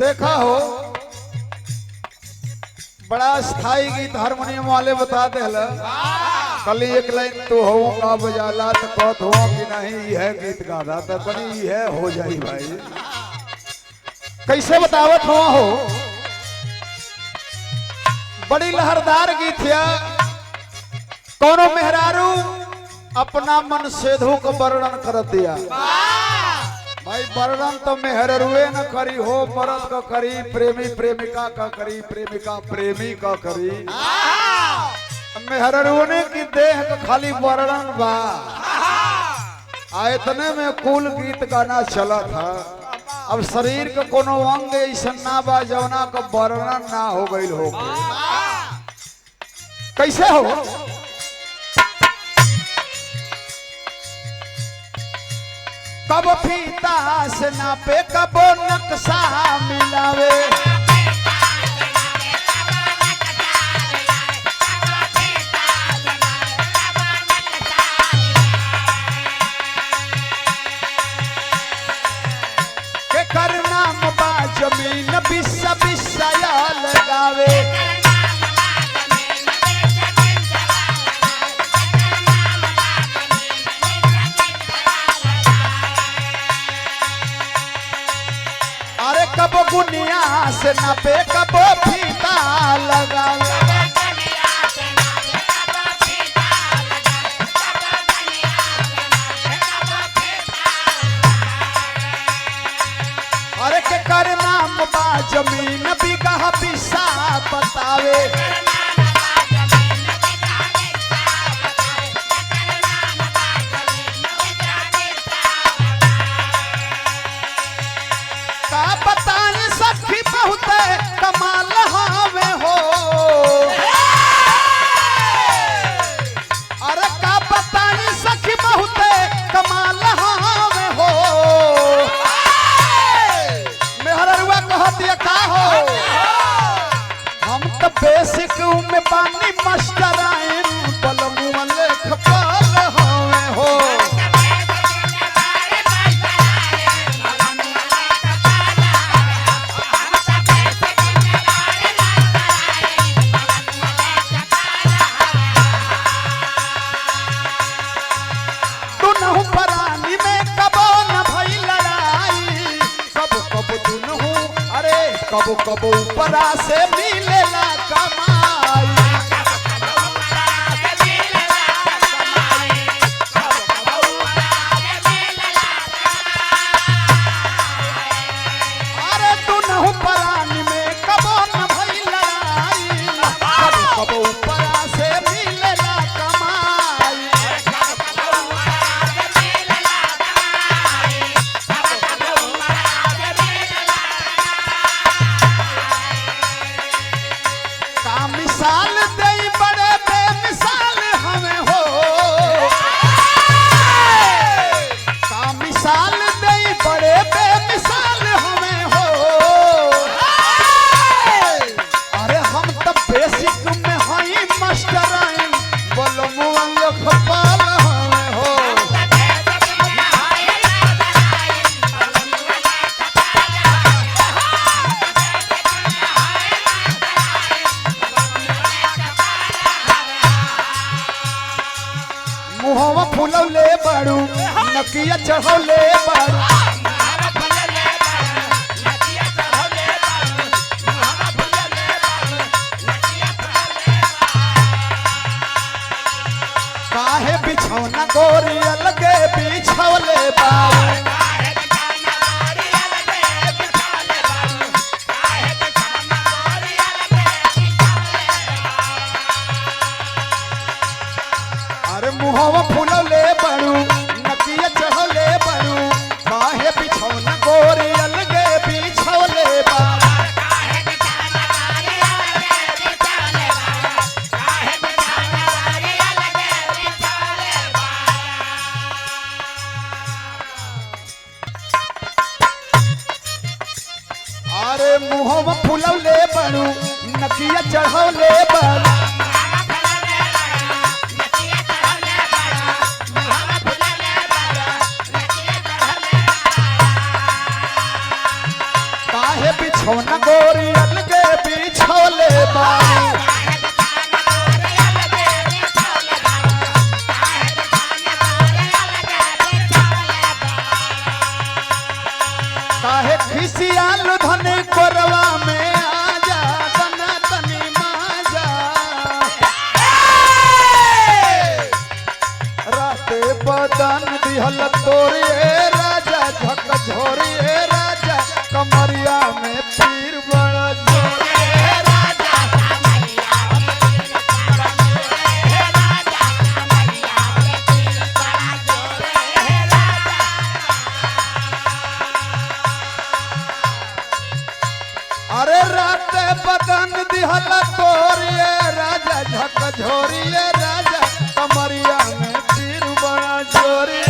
देखा हो बड़ा स्थाई गीत हारमोनियम वाले बता दे कल एक लाइन तो हो का बजाला तो कहत हो कि नहीं है गीत गादा तो बनी है हो जाई भाई कैसे बतावत हो बड़ी लहरदार गीत है कौनो मेहरारू अपना मन सेधु को वर्णन कर दिया भाई वर्णन तो मेहरुए न करी हो मर्द का करी प्रेमी प्रेमिका का करी प्रेमिका प्रेमी का करी मेहरुने की देह का खाली वर्णन बा इतने में कुल गीत गाना चला था अब शरीर का कोनो अंग ऐसा ना बा जौना का वर्णन ना हो गई हो कैसे हो कब फीता से नापे कब नक्शा मिलावे के करना बा जमीन बिस्सा बिस्सा लगावे कब गुनिया से नापे कब फीता लगा अरे के करना बा जमीन बिगहा बिस्सा बतावे कमाल हावे हो अरे का बताई सखी बहुत कमाल हावे हो मेहरुआ कहती का हो हम तो बेसिक में पानी मास्टर आइन बलमुआ लेख पाल हावे हो कबो कबो ऊपरा से मिलेला कमाई अरे तू न परानी में कबो न भई लड़ाई कबो कबो ऊपरा से मिलेला कमाई मिसाल दे बड़े बेमिसाल हमें हो का मिसाल दे बड़े बेमिसाल हमें हो अरे हम तो बेसिक में हई मास्टर आइन बोलो मुआ खपाल हमें हो मुहवा फूलौले बाड़ू नकिया चढ़ौले बाड़ू काहे बिछौना गोरी अलगे बिछौले बाड़ू मुहवा फूलौले बाड़ू नकिया चढ़ौले बाड़ू काहे बिछौना गोरी अलगे बिछौले बाड़ू अरे मुहवा फूलौले बाड़ू नकिया चढ़ौले बाड़ू बदन दिहल तोरी ए राजा झक झोरी ए राजा कमरिया में पीर बड़ा जोरी ए राजा अरे रात बदन दिहल तोरी ए राजा झक झोरी ए राजा कमरिया में पीर बड़ा जोरी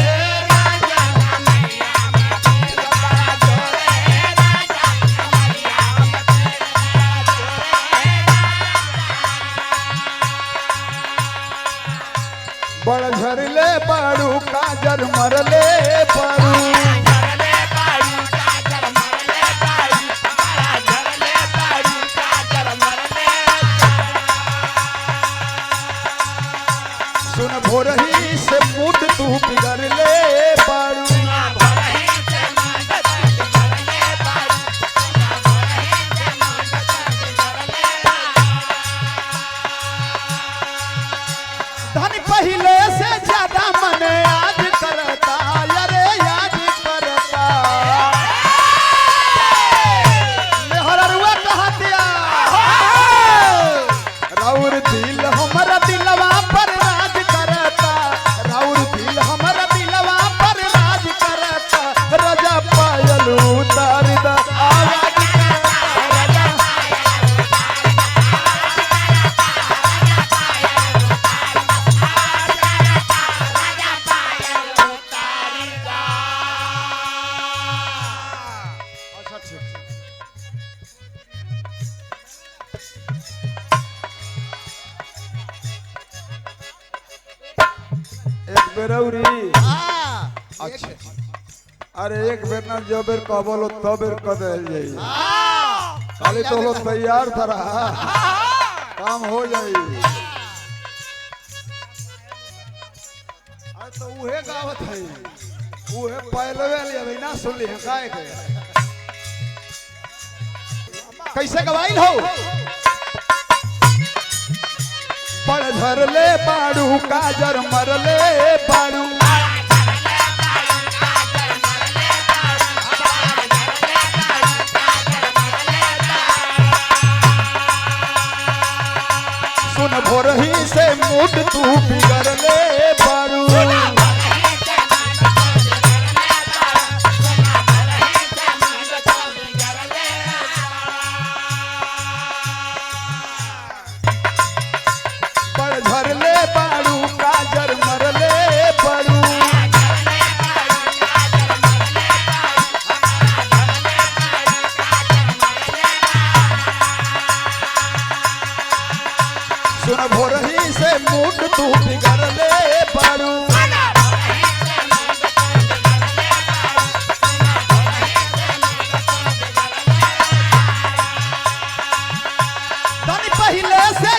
बड़ झरले बाड़ू काजर मरले बाड़ू सुन भोरही से मूड तू बिगड़ ले बाड़ू धन पहले से ज्यादा मने आज करता अरे याद करता मेहररुआ कहा दिया राउर दिल हमारा दिलवा पर राज करता राउर दिल हमारा दिलवा पर राज करता राजा पायल उतार दा आवाज एक बेरौरी अच्छा अरे एक बेर ना जो बेर कहबलो तो बेर कह देल जाई खाली तो लोग तैयार था काम हो जाई अरे तो उहे गावत है उहे पहले वाली अभी ना सुन ली है काहे के कैसे गवाइल हो बड़ झरले बाड़ू काजर मरले बाड़ू सुन भोरही से मूड तू बिगड़ले बाड़ू झरले बाड़ू काजर मरले बाड़ू सुन भोरही से मूड तू बिगड़ले बाड़ू धन पहले से